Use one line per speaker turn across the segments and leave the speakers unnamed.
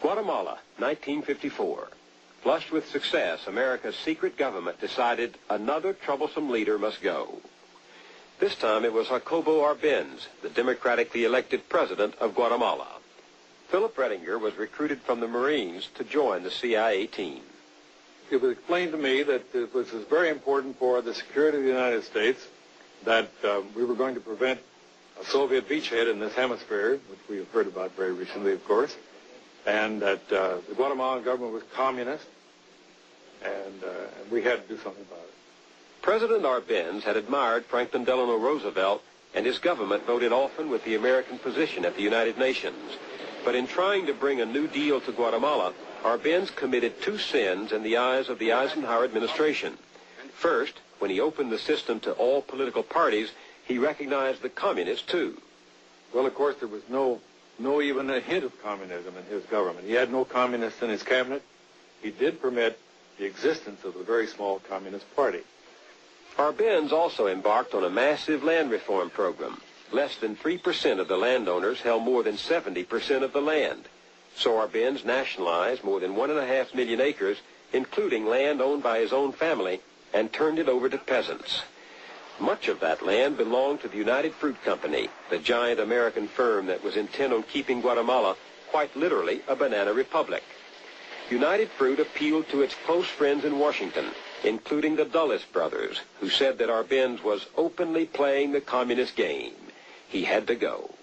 Guatemala, 1954. Flushed with success, America's secret government decided another troublesome leader must go. This time it was Jacobo Arbenz, the democratically elected president of Guatemala. Philip Rettinger was recruited from the Marines to join the CIA team.
It was explained to me that it was very important for the security of the United States that we were going to prevent a Soviet beachhead in this hemisphere, which we have heard about very recently, of course, and that the Guatemalan government was communist, and we had to do something about it.
President Arbenz had admired Franklin Delano Roosevelt, and his government voted often with the American position at the United Nations. But in trying to bring a new deal to Guatemala, Arbenz committed two sins in the eyes of the Eisenhower administration. First, when he opened the system to all political parties, he recognized the communists too.
Well, of course, there was no even a hint of communism in his government. He had no communists in his cabinet. He did permit the existence of a very small communist party.
Arbenz also embarked on a massive land reform program. Less than 3% of the landowners held more than 70% of the land. So Arbenz nationalized more than 1.5 million acres, including land owned by his own family, and turned it over to peasants. Much of that land belonged to the United Fruit Company, the giant American firm that was intent on keeping Guatemala quite literally a banana republic. United Fruit appealed to its close friends in Washington, including the Dulles brothers, who said that Arbenz was openly playing the communist game. He had to go.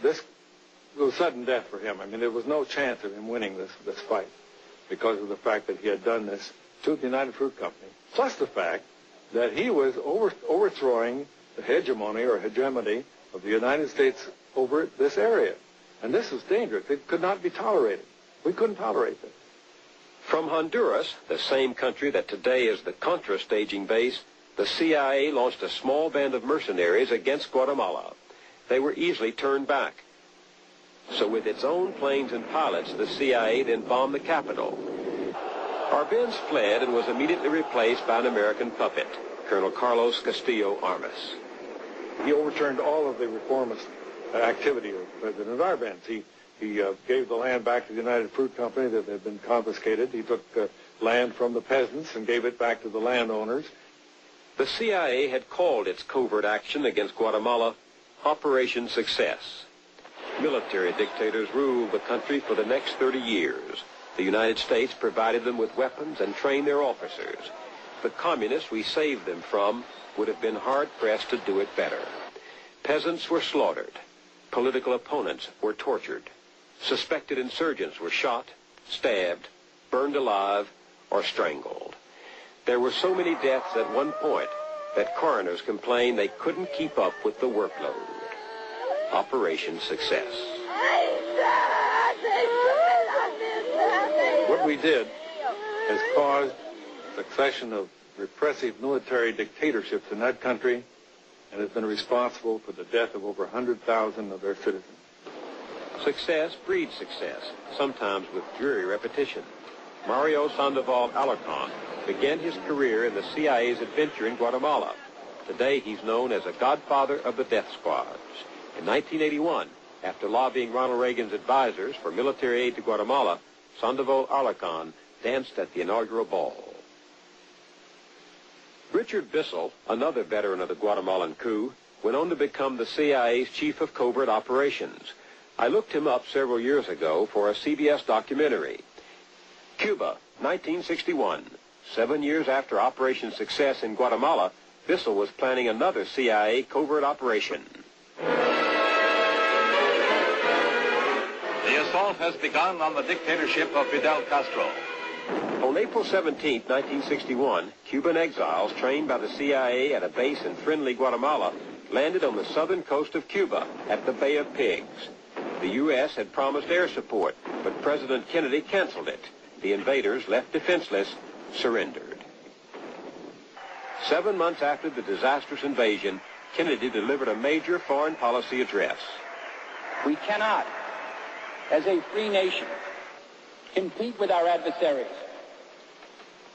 This was sudden death for him. I mean, there was no chance of him winning this fight because of the fact that he had done this to the United Fruit Company, plus the fact that he was overthrowing the hegemony of the United States over this area. And this was dangerous. It could not be tolerated. We couldn't tolerate this.
From Honduras, the same country that today is the Contra staging base, the CIA launched a small band of mercenaries against Guatemala. They were easily turned back. So with its own planes and pilots, the CIA then bombed the capital. Arbenz fled and was immediately replaced by an American puppet, Colonel Carlos Castillo Armas.
He overturned all of the reformist activity of President Arbenz. He gave the land back to the United Fruit Company that had been confiscated. He took land from the peasants and gave it back to the landowners.
The CIA had called its covert action against Guatemala Operation Success. Military dictators ruled the country for the next 30 years. The United States provided them with weapons and trained their officers. The communists we saved them from would have been hard-pressed to do it better. Peasants were slaughtered. Political opponents were tortured. Suspected insurgents were shot, stabbed, burned alive, or strangled. There were so many deaths at one point that coroners complained they couldn't keep up with the workload. Operation Success.
What we did has caused a succession of repressive military dictatorships in that country and has been responsible for the death of over 100,000 of their citizens.
Success breeds success, sometimes with dreary repetition. Mario Sandoval Alarcon began his career in the CIA's adventure in Guatemala. Today he's known as a godfather of the death squads. In 1981, after lobbying Ronald Reagan's advisors for military aid to Guatemala, Sandoval Alarcon danced at the inaugural ball. Richard Bissell, another veteran of the Guatemalan coup, went on to become the CIA's chief of covert operations. I looked him up several years ago for a CBS documentary. Cuba, 1961. 7 years after Operation Success in Guatemala, Bissell was planning another CIA covert operation.
The assault has begun on the dictatorship of Fidel Castro.
On April 17, 1961, Cuban exiles trained by the CIA at a base in friendly Guatemala landed on the southern coast of Cuba at the Bay of Pigs. The U.S. had promised air support, but President Kennedy canceled it. The invaders, left defenseless, surrendered. 7 months after the disastrous invasion, Kennedy delivered a major foreign policy address.
We cannot, as a free nation, compete with our adversaries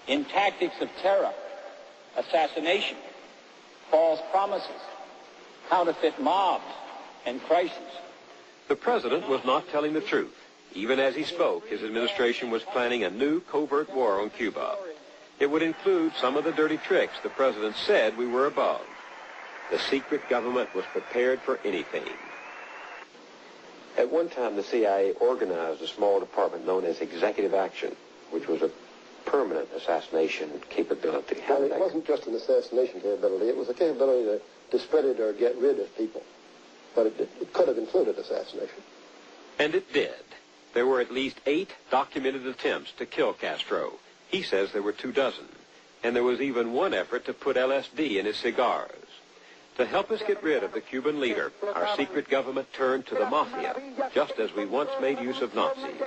in tactics of terror, assassination, false promises, counterfeit mobs, and crises.
The president was not telling the truth. Even as he spoke, his administration was planning a new covert war on Cuba. It would include some of the dirty tricks the president said we were above. The secret government was prepared for anything.
At one time, the CIA organized a small department known as Executive Action, which was a permanent assassination capability.
Well, it wasn't just an assassination capability. It was a capability to discredit or get rid of people. But it could have included assassination.
And it did. There were at least 8 documented attempts to kill Castro. He says there were 24. And there was even one effort to put LSD in his cigars. To help us get rid of the Cuban leader, our secret government turned to the mafia, just as we once made use of Nazis.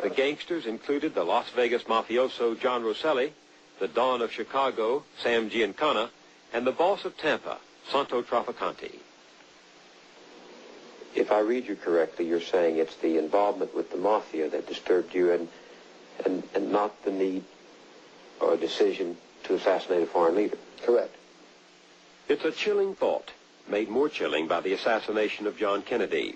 The gangsters included the Las Vegas mafioso John Rosselli, the Don of Chicago, Sam Giancana, and the boss of Tampa, Santo Trafficante.
If I read you correctly, you're saying it's the involvement with the mafia that disturbed you and not the need or decision to assassinate a foreign leader.
Correct.
It's a chilling thought, made more chilling by the assassination of John Kennedy.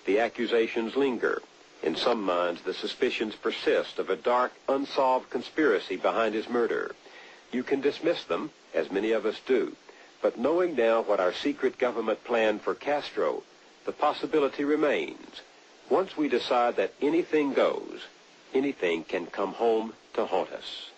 The accusations linger. In some minds, the suspicions persist of a dark, unsolved conspiracy behind his murder. You can dismiss them, as many of us do. But knowing now what our secret government planned for Castro, the possibility remains. Once we decide that anything goes, anything can come home to haunt us.